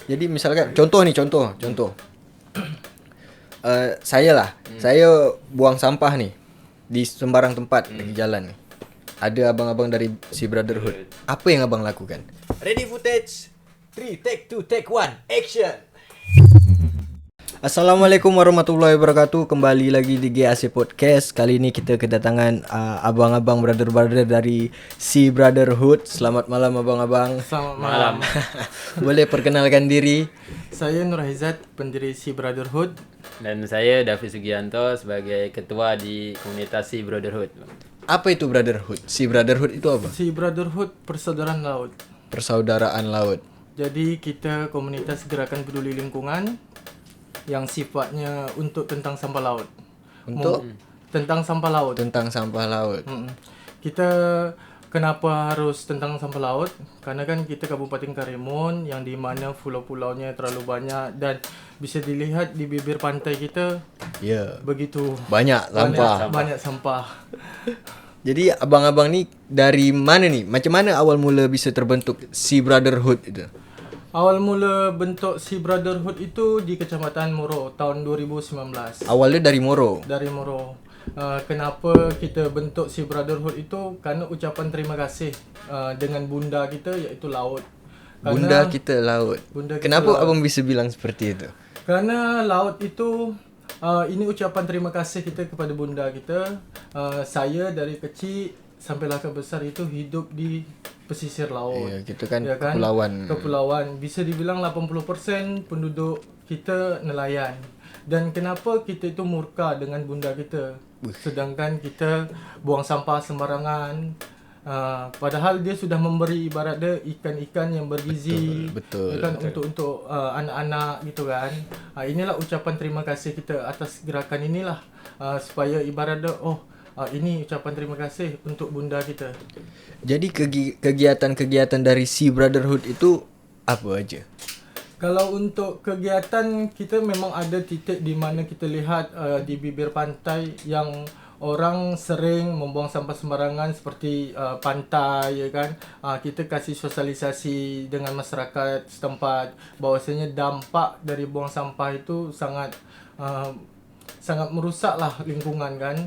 Jadi misalkan contoh. Saya buang sampah nih di sembarang tempat di jalan nih. Ada abang-abang dari si Brotherhood. Apa yang abang lakukan? Ready footage 3, take 2, take 1, action. Assalamualaikum warahmatullahi wabarakatuh. Kembali lagi di GAC Podcast. Kali ini kita kedatangan abang-abang brother dari si Brotherhood. Selamat malam abang-abang. Selamat malam. Boleh perkenalkan diri? Saya Nur Haizat, pendiri Si Brotherhood. Dan saya David Sugianto sebagai ketua di komunitas Si Brotherhood. Apa itu Brotherhood? Si Brotherhood itu apa? Si Brotherhood Persaudaraan Laut. Persaudaraan laut. Jadi kita komunitas gerakan peduli lingkungan yang sifatnya untuk tentang sampah laut. Untuk? Tentang sampah laut. Tentang sampah laut. Kita kenapa harus tentang sampah laut? Karena kan kita Kabupaten Karimun yang di mana pulau-pulaunya terlalu banyak dan bisa dilihat di bibir pantai kita Ya. begitu Banyak sampah. banyak sampah. Jadi abang-abang ni dari mana ni? Macam mana awal mula bisa terbentuk si Brotherhood itu? Awal mula bentuk Si Brotherhood itu di Kecamatan Moro tahun 2019. Awalnya dari Moro. Dari Moro. Kenapa kita bentuk Si Brotherhood itu? Kerana ucapan terima kasih dengan bunda kita iaitu laut. Bunda kita laut. Bunda kita Kenapa laut. abang bisa bilang seperti itu? Kerana laut itu ini ucapan terima kasih kita kepada bunda kita. Saya dari kecil sampailah ke besar itu hidup di pesisir laut. Ya, kita kan Ya kepulauan. Kepulauan. Bisa dibilang 80% penduduk kita nelayan. Dan kenapa kita itu murka dengan bunda kita? Sedangkan kita buang sampah sembarangan. Padahal dia sudah memberi ibarat dia ikan-ikan yang bergizi. Betul. Ya kan, untuk anak-anak gitu kan. Inilah ucapan terima kasih kita atas gerakan inilah. Supaya ibarat dia ini ucapan terima kasih untuk bunda kita. Jadi kegiatan-kegiatan dari si Brotherhood itu apa aja? Kalau untuk kegiatan kita memang ada titik di mana kita lihat di bibir pantai yang orang sering membuang sampah sembarangan seperti pantai ya kan. Kita kasih sosialisasi dengan masyarakat setempat bahwasanya dampak dari buang sampah itu sangat merusaklah lingkungan kan.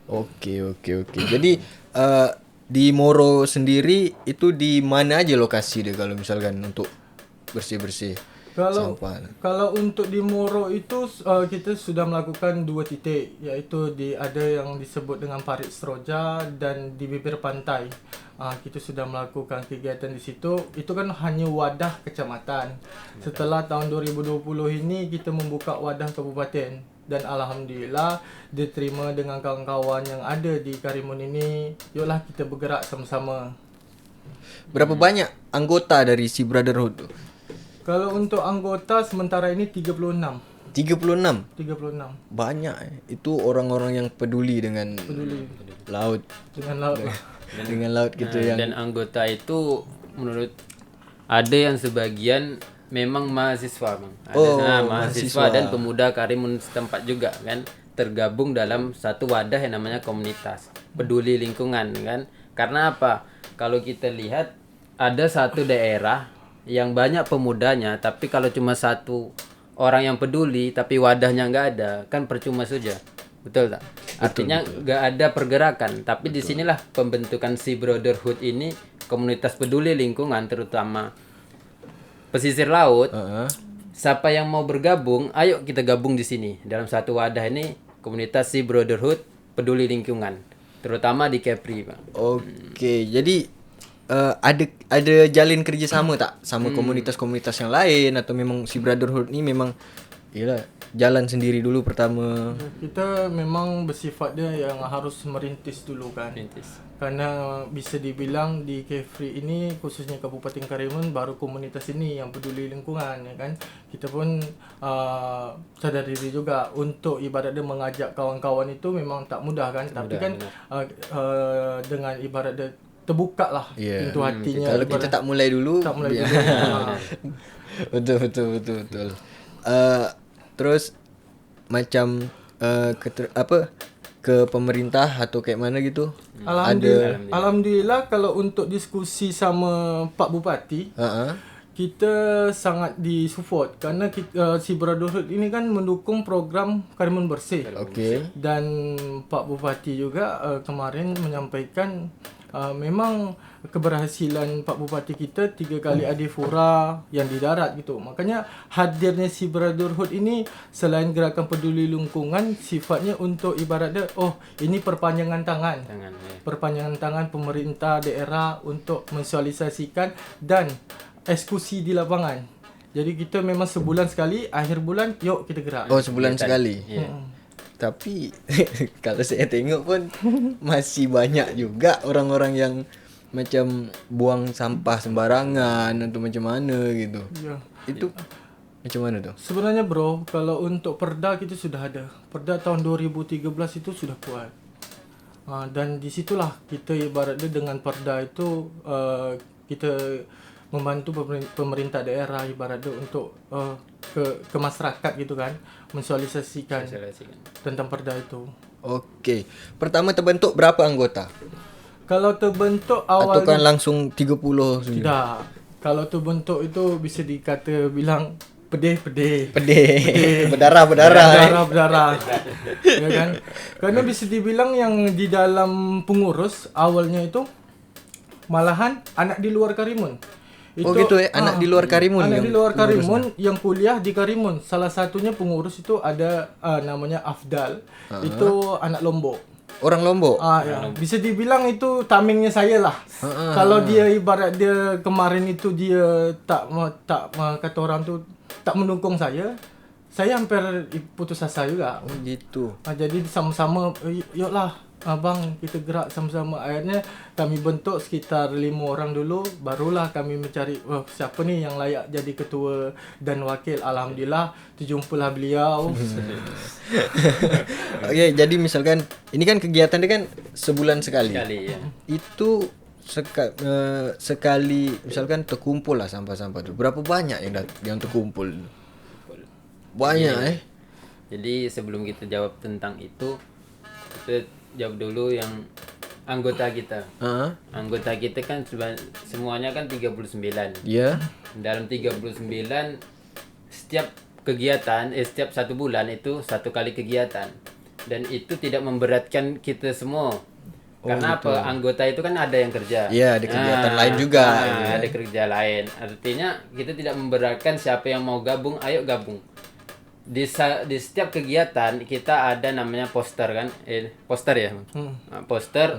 Okey. Jadi di Moro sendiri itu di mana aja lokasi dia kalau misalkan untuk bersih-bersih sampah? Kalau untuk di Moro itu kita sudah melakukan 2 titik, iaitu ada yang disebut dengan Parit Seroja dan di bibir pantai. Kita sudah melakukan kegiatan di situ. Itu kan hanya wadah kecamatan. Setelah tahun 2020 ini kita membuka wadah kabupaten dan alhamdulillah diterima dengan kawan-kawan yang ada di Karimun ini. Yuklah kita bergerak sama-sama. Berapa banyak anggota dari si Brotherhood tu? Kalau untuk anggota sementara ini 36. 36. 36 Banyak. Itu orang-orang yang peduli dengan laut. dengan laut. Dengan laut gitu yang Dan anggota itu menurut ada yang sebagian memang mahasiswa, Bang. Ada mahasiswa dan pemuda Karimun setempat juga kan tergabung dalam satu wadah yang namanya komunitas peduli lingkungan kan. Karena apa? Kalau kita lihat ada satu daerah yang banyak pemudanya tapi kalau cuma satu orang yang peduli tapi wadahnya nggak ada kan percuma saja. Betul tak? Artinya nggak ada pergerakan. Tapi di sinilah pembentukan si Brotherhood ini, komunitas peduli lingkungan terutama pesisir laut. Siapa yang mau bergabung, ayo kita gabung di sini dalam satu wadah ini, komunitas si Brotherhood peduli lingkungan, terutama di Kepri, Bang. Okey. Jadi ada jalin kerjasama tak sama komunitas-komunitas yang lain atau memang si Brotherhood ni memang yalah jalan sendiri dulu pertama? Kita memang bersifat dia yang harus merintis dulu kan. Karena bisa dibilang di Kepri ini khususnya Kabupaten Karimun baru komunitas ini yang peduli lingkungan ya kan. Kita pun sadar diri juga untuk ibarat dia mengajak kawan-kawan itu memang tak mudah kan. Tapi kan dengan ibarat dia terbuka lah pintu hatinya. Kalau kita tak mulai dulu. Betul. Terus macam ke pemerintah atau kayak mana gitu? Alhamdulillah kalau untuk diskusi sama Pak Bupati, kita sangat disupport kerana si Brotherhood ini kan mendukung program Karimun Bersih. Okey. Dan Pak Bupati juga kemarin menyampaikan memang keberhasilan Pak Bupati kita 3 kali Adifura yang di darat gitu. Makanya hadirnya si Brotherhood ini selain gerakan peduli lingkungan, sifatnya untuk ibarat dia, ini perpanjangan tangan. Perpanjangan tangan pemerintah daerah untuk mensosialisasikan dan eksekusi di lapangan. Jadi kita memang sebulan sekali, akhir bulan yuk kita gerak. Oh, sebulan sekali. Ya. Tapi kalau saya tengok pun masih banyak juga orang-orang yang macam buang sampah sembarangan atau macam mana gitu. Ya. Itu macam mana tu? Sebenarnya bro, kalau untuk perda kita sudah ada. Perda tahun 2013 itu sudah kuat. Dan di situlah kita ibaratnya dengan perda itu kita membantu pemerintah daerah ibaratnya untuk ke masyarakat gitu kan, mensosialisasikan tentang perda itu. Okey. Pertama terbentuk berapa anggota? Kalau terbentuk Atau kan awalnya langsung 30 semua? tidak. Kalau terbentuk itu bisa dikata bilang pedih. Berdarah. Ya kan? Karena bisa dibilang yang di dalam pengurus awalnya itu malahan anak di luar Karimun. Oh gitu anak di luar Karimun. Anak yang di luar Karimun pengurusnya. yang kuliah di Karimun. Salah satunya pengurus itu ada namanya Afdal. Itu anak Lombok. Orang Lombok. Ya. Bisa dibilang itu tamengnya saya lah. Kalau dia ibarat dia kemarin itu dia tak kata orang tu tak mendukung saya hampir putus asa juga. Oh gitu. Jadi sama-sama yuklah abang kita gerak sama-sama. Akhirnya kami bentuk sekitar 5 orang dulu, barulah kami mencari siapa ni yang layak jadi ketua dan wakil. Alhamdulillah terjumpalah beliau. Okey, jadi misalkan ini kan kegiatan dia kan sebulan sekali. Ya. Itu sekali misalkan terkumpul lah sampah-sampah tu. Berapa banyak yang terkumpul? Banyak Jadi sebelum kita jawab tentang itu, kita jawab dulu yang anggota kita. Anggota kita kan semuanya kan 39. Ya. Dalam 39 setiap kegiatan setiap 1 bulan itu 1 kali kegiatan. Dan itu tidak memberatkan kita semua. Karena gitu. apa? Anggota itu kan ada yang kerja. Ya, ada kegiatan lain juga. Ada kerja lain. Artinya kita tidak memberatkan siapa yang mau gabung, ayo gabung. Di setiap kegiatan kita ada namanya poster kan, poster ya, poster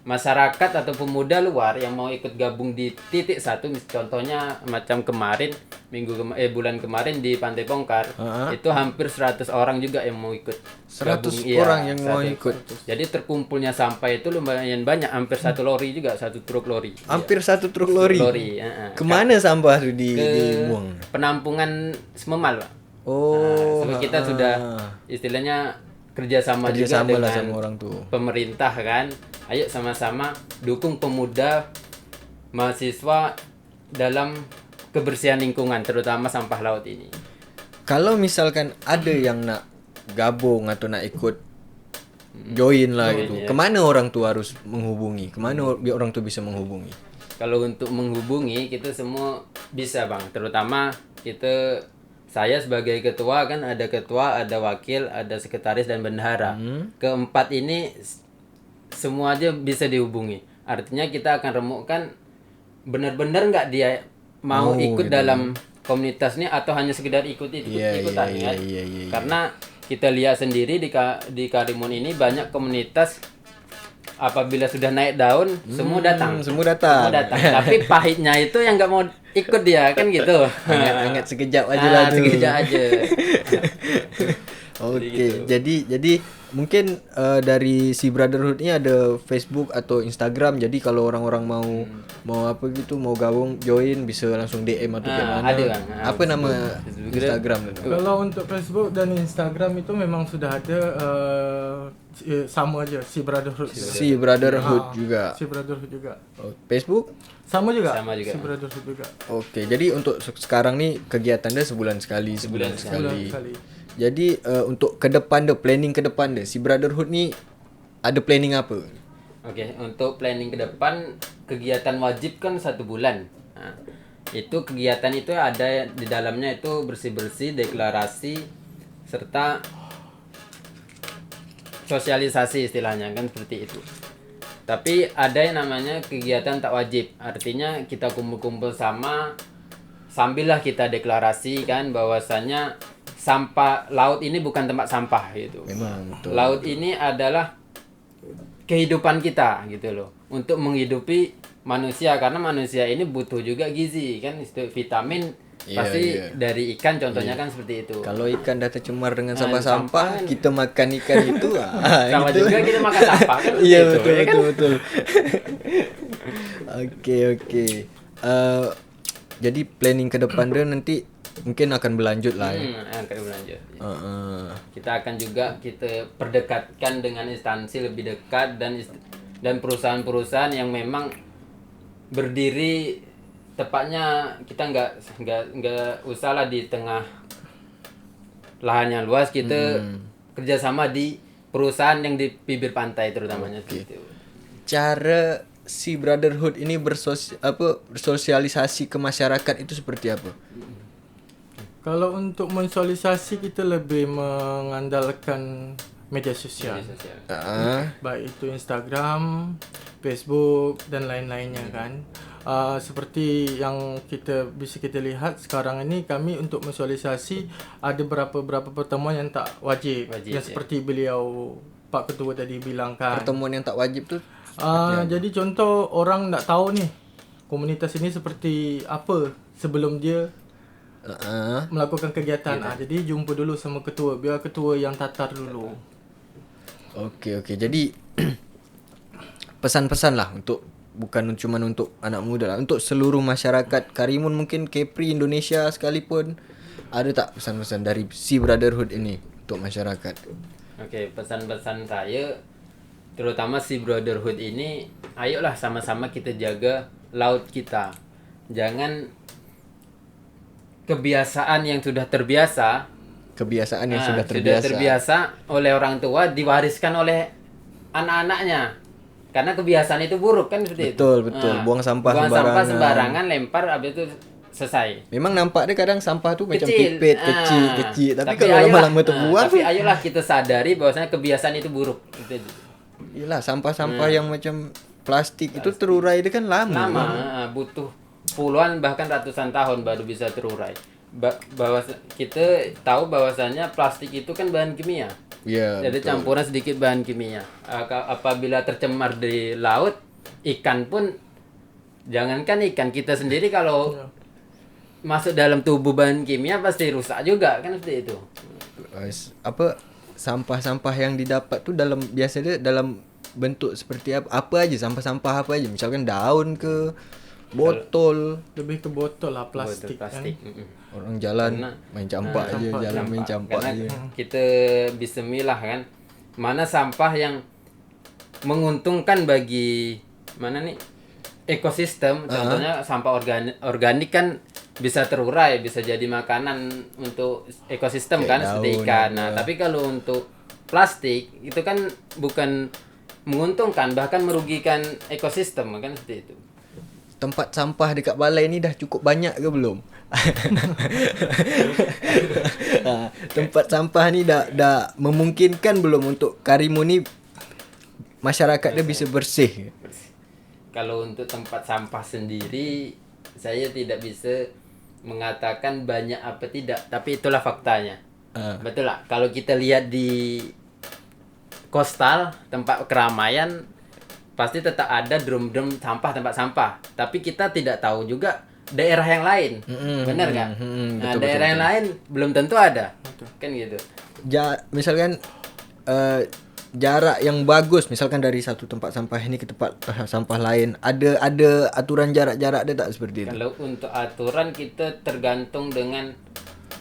masyarakat atau pemuda luar yang mau ikut gabung di titik 1, contohnya macam kemarin bulan kemarin di Pantai Bongkar, itu hampir 100 orang juga yang mau ikut 100 gabung, orang yang mau ikut. Jadi terkumpulnya sampah itu lumayan banyak, hampir 1 lori juga, 1 truk lori. Hampir 1 truk lori. Kemana sampah tu dibuang? Penampungan Sememal, Pak. Oh, kita sudah istilahnya kerjasama juga lah dengan sama orang tu. Pemerintah kan. Ayo sama-sama dukung pemuda mahasiswa dalam kebersihan lingkungan, terutama sampah laut ini. Kalau misalkan ada yang nak gabung atau nak ikut join lah gitu, kemana orang tu harus menghubungi? Kemana orang tu bisa menghubungi? Kalau untuk menghubungi kita semua bisa bang, terutama saya sebagai ketua kan, ada ketua, ada wakil, ada sekretaris dan bendahara. Keempat ini semua aja bisa dihubungi. Artinya kita akan remukkan benar-benar nggak dia mau ikut gitu. dalam komunitas ini atau hanya sekedar ikutan. Karena kita lihat sendiri di Karimun ini banyak komunitas apabila sudah naik daun semua datang. Tapi pahitnya itu yang nggak mau ikut dia kan gitu. Hangat sekejap aja lah tu. Sekejap aja. Okey, jadi mungkin dari si Brotherhood ni ada Facebook atau Instagram. Jadi kalau orang-orang mau apa gitu, mau gabung join bisa langsung DM atau ke mana. Ada bang. Apa nama Instagram tu? Kalau untuk Facebook dan Instagram itu memang sudah ada sama aja si Brotherhood. Si Brotherhood juga. Si Brotherhood juga. Oh, Facebook? Sama juga. Si Brotherhood juga. Okey, jadi untuk sekarang ni kegiatan dia sebulan sekali. Jadi untuk ke depan dia, planning ke depan dia, si Brotherhood ni ada planning apa? Oke, untuk planning ke depan kegiatan wajib kan 1 bulan. Itu kegiatan itu ada di dalamnya itu bersih-bersih, deklarasi, serta sosialisasi istilahnya kan seperti itu. Tapi ada yang namanya kegiatan tak wajib. Artinya kita kumpul-kumpul sambillah kita deklarasi kan bahwasannya sampah laut ini bukan tempat sampah gitu. Memang betul. Laut ini adalah kehidupan kita gitu loh. Untuk menghidupi manusia karena manusia ini butuh juga gizi kan, itu vitamin Iya, pasti iya. dari ikan contohnya kan seperti itu. Kalau ikan dah tercemar dengan Nah, sampah-sampah, sampah. kita makan ikan itu Sama itu. juga kita makan sampah kan. Iya gitu, betul ya kan? betul. Oke. Jadi planning ke depan dia nanti mungkin akan berlanjut lah ya. Akan berlanjut. Heeh. Kita akan juga kita perdekatkan dengan instansi lebih dekat dan perusahaan-perusahaan yang memang berdiri tepatnya kita nggak usah lah di tengah lahan yang luas, kita kerjasama di perusahaan yang di bibir pantai terutamanya seperti itu. Cara si Brotherhood ini bersosialisasi ke masyarakat itu seperti apa? Kalau untuk mensosialisasi kita lebih mengandalkan media sosial. Baik itu Instagram, Facebook dan lain-lainnya kan. Seperti yang bisa kita lihat sekarang ini, kami untuk mensosialisasi ada beberapa pertemuan yang tak wajib yang ya. seperti beliau Pak Ketua tadi bilang kan. Pertemuan yang tak wajib tuh Jadi contoh orang tak tahu nih komunitas ini seperti apa sebelum dia melakukan kegiatan. Jadi jumpa dulu sama ketua, biar ketua yang tatar dulu. Oke. Jadi pesan-pesan lah bukan cuma untuk anak muda lah, untuk seluruh masyarakat Karimun, mungkin Kepri Indonesia sekalipun, ada tak pesan-pesan dari si Brotherhood ini untuk masyarakat? Oke, pesan-pesan saya terutama si Brotherhood ini, ayolah sama-sama kita jaga laut kita. Jangan kebiasaan yang sudah terbiasa sudah terbiasa oleh orang tua diwariskan oleh anak-anaknya. Karena kebiasaan itu buruk kan seperti itu. Betul. Buang sampah sembarangan, lempar habis itu selesai. Memang nampak dia kadang sampah tuh macam Kecil. pipet, kecil. Tapi kalau ayolah, lama-lama terbuang, tapi ayolah kita sadari bahwasanya kebiasaan itu buruk. iyalah sampah-sampah yang macam plastik itu terurai dia kan lama. Butuh puluhan bahkan ratusan tahun baru bisa terurai. Bahwa kita tahu bahwasanya plastik itu kan bahan kimia. Iya. Jadi campuran sedikit bahan kimia. Apabila tercemar di laut, ikan pun, jangankan ikan, kita sendiri kalau masuk dalam tubuh bahan kimia pasti rusak juga kan seperti itu. Sampah-sampah yang didapat tuh biasanya dalam bentuk seperti apa? Apa aja sampah-sampah apa aja? Misalkan daun ke botol, Lebih ke botol lah, plastik. Plastik. Kan. orang jalan main campak aja, main campak Karena aja. kita bisa milah kan mana sampah yang menguntungkan bagi mana nih ekosistem. Contohnya sampah organik kan bisa terurai, bisa jadi makanan untuk ekosistem kayak kan, seperti ikan. daun, Nah, tapi kalau untuk plastik itu kan bukan menguntungkan, bahkan merugikan ekosistem kan seperti itu. Tempat sampah dekat balai ni dah cukup banyak ke belum? Tempat sampah ni dah memungkinkan belum untuk Karimun ni masyarakat dia bisa bersih? Kalau untuk tempat sampah sendiri, saya tidak bisa mengatakan banyak apa tidak, tapi itulah faktanya. Betul lah. Kalau kita lihat di coastal, tempat keramaian, pasti tetap ada drum-drum sampah, tempat sampah. Tapi kita tidak tahu juga daerah yang lain. Benar kan? Nah, daerah yang lain belum tentu ada. Kan gitu. Misalkan jarak yang bagus, misalkan dari satu tempat sampah ini ke tempat sampah lain, ada aturan jarak-jarak ada tak seperti itu? Kalau untuk aturan kita tergantung dengan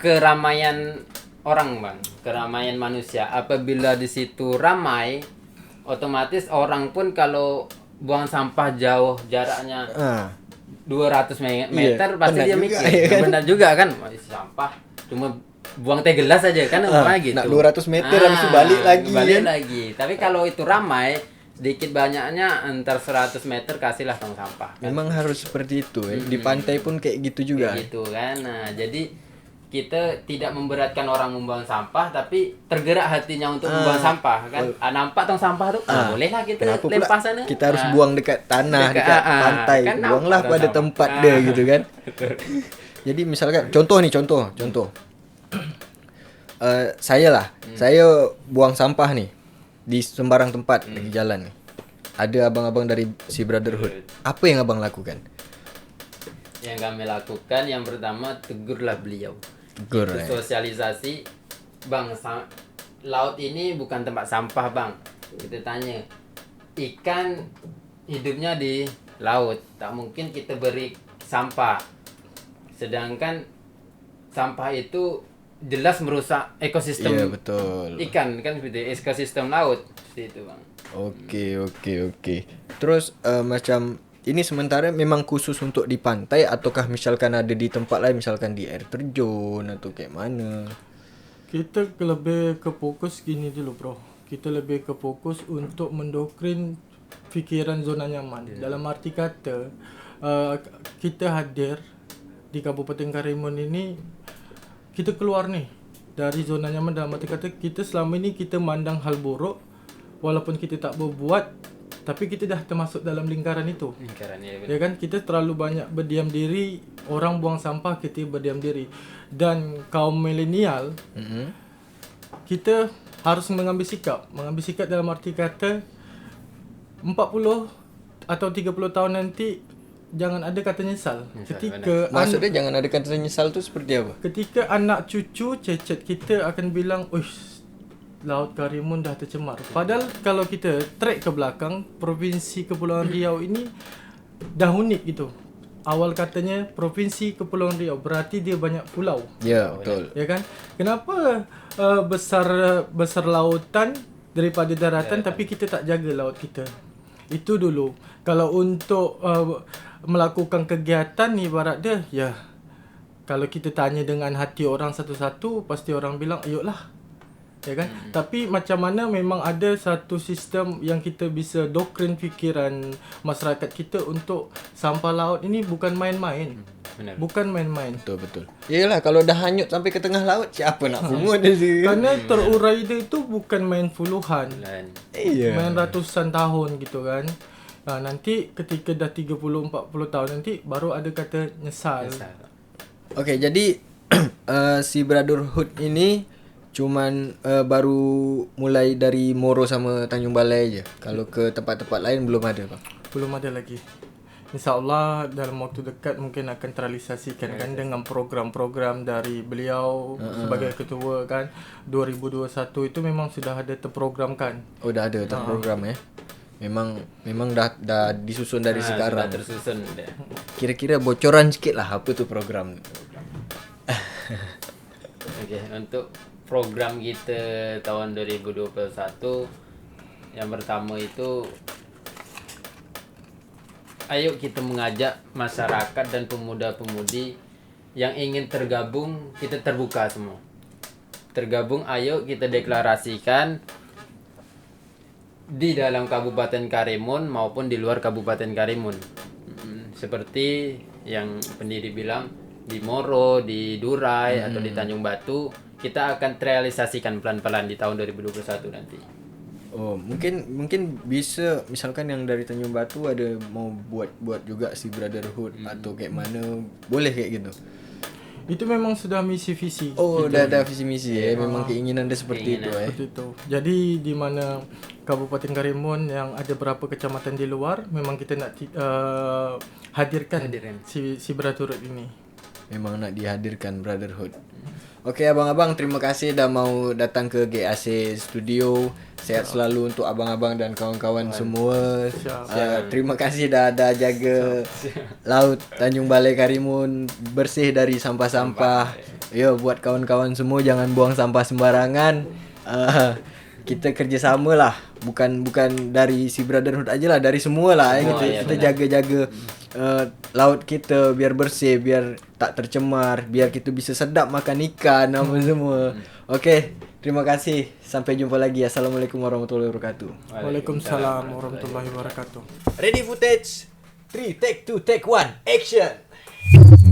keramaian orang, Bang. Keramaian manusia. Apabila di situ ramai, otomatis orang pun kalau buang sampah jauh jaraknya 200 meter pasti dia mikir. Ya kan? Benar juga kan? Sampah cuma buang teh gelas aja kan gitu. Nak 200 meter habis itu balik lagi. Tapi kalau itu ramai, sedikit banyaknya antar 100 meter kasihlah tong sampah kan. Memang harus seperti itu ya. Di pantai pun kayak gitu juga. Kayak gitu kan. Nah, jadi kita tidak memberatkan orang membuang sampah, tapi tergerak hatinya untuk membuang sampah kan. Nampak tong sampah tuh, bolehlah kita Kenapa pula lempar sana. kita harus buang dekat tanah, dekat pantai. Kan Buanglah nampak pada tong tempat sampah. dia gitu kan. Jadi misalkan contoh. Saya buang sampah nih di sembarang tempat di jalan nih. Ada abang-abang dari si Brotherhood. Apa yang abang lakukan? Yang kami lakukan yang pertama tegurlah beliau. Tegur. Itu sosialisasi, Bang, laut ini bukan tempat sampah, Bang. Kita tanya, ikan hidupnya di laut, tak mungkin kita beri sampah. Sedangkan sampah itu jelas merusak ekosistem. Iya, betul. Ikan kan seperti ekosistem laut seperti itu, Bang. Oke. Terus macam ini sementara memang khusus untuk di pantai ataukah misalkan ada di tempat lain, misalkan di air terjun atau kayak mana? Kita lebih ke fokus gini dulu bro. Kita lebih ke fokus untuk mendoktrin fikiran zona nyaman. Dalam arti kata kita hadir di Kabupaten Karimun ini, kita keluar nih dari zona nyaman. Dalam arti kata kita selama ini kita mandang hal buruk, walaupun kita tak berbuat, tapi kita dah termasuk dalam lingkaran itu. Ya kan, kita terlalu banyak berdiam diri. Orang buang sampah, kita berdiam diri. Dan kaum milenial, kita harus mengambil sikap. Mengambil sikap dalam arti kata 40 atau 30 tahun nanti jangan ada kata nyesal. Ketika Maksudnya jangan ada kata nyesal tu seperti apa? ketika anak cucu cecet kita akan bilang, "Uish, Laut Karimun dah tercemar." Padahal kalau kita track ke belakang, Provinsi Kepulauan Riau ini dah unik gitu. Awal katanya Provinsi Kepulauan Riau, berarti dia banyak pulau. Ya, betul. Ya kan? Kenapa besar lautan daripada daratan tapi kita tak jaga laut kita? Itu dulu. Kalau untuk melakukan kegiatan ibarat dia, ya kalau kita tanya dengan hati orang satu-satu, pasti orang bilang, "Ayolah." Ya kan? Tapi macam mana memang ada satu sistem yang kita bisa doktrin fikiran masyarakat kita untuk sampah laut ini bukan main-main. Benar. Bukan main-main. Betul. Iyalah kalau dah hanyut sampai ke tengah laut, siapa nak pungut dia sini? Karena terurai dia itu bukan main puluhan. Iya. Main ratusan tahun gitu kan. Nanti ketika dah 30-40 tahun nanti baru ada kata nyesal. Okey, jadi si Brotherhood ini cuman baru mulai dari Moro sama Tanjung Balai je. Kalau ke tempat-tempat lain belum ada, Bang. Belum ada lagi. InsyaAllah dalam waktu dekat mungkin akan terrealisasikan kan dengan program-program dari beliau sebagai ketua kan. 2021 itu memang sudah ada terprogramkan. Oh, dah ada terprogram ya. Memang dah disusun dari sekarang. Sudah tersusun dah. Kira-kira bocoran sikit lah apa tu program. Okey, untuk program kita tahun 2021 yang pertama itu, ayo kita mengajak masyarakat dan pemuda-pemudi yang ingin tergabung, kita terbuka semua. Tergabung, ayo kita deklarasikan di dalam Kabupaten Karimun maupun di luar Kabupaten Karimun. Seperti yang pendiri bilang, di Moro, di Durai atau di Tanjung Batu, kita akan terrealisasikan pelan-pelan di tahun 2021 nanti. Oh, mungkin bisa misalkan yang dari Tanjung Batu ada mau buat juga si Brotherhood atau kayak mana, boleh kayak gitu. Itu memang sudah misi visi. Oh, dah ada visi misi ya. Memang keinginan dia seperti itu Seperti itu. Jadi di mana Kabupaten Karimun yang ada berapa kecamatan di luar, memang kita nak hadirkan si Brotherhood ini. Memang nak dihadirkan Brotherhood. Okey abang-abang, terima kasih dah mau datang ke GAC Studio. Sehat selalu untuk abang-abang dan kawan-kawan semua. Terima kasih dah jaga laut Tanjung Balai Karimun bersih dari sampah-sampah. Yo, buat kawan-kawan semua jangan buang sampah sembarangan. Kita kerjasama lah. Bukan dari si Brotherhood aja lah, dari semua lah. Kita jaga-jaga laut kita biar bersih, biar tak tercemar, biar kita bisa sedap makan ikan apa semua. Okey, Terima kasih. Sampai jumpa lagi. Assalamualaikum warahmatullahi wabarakatuh. Waalaikumsalam warahmatullahi wabarakatuh. Ready footage. 3, take 2, take 1. Action.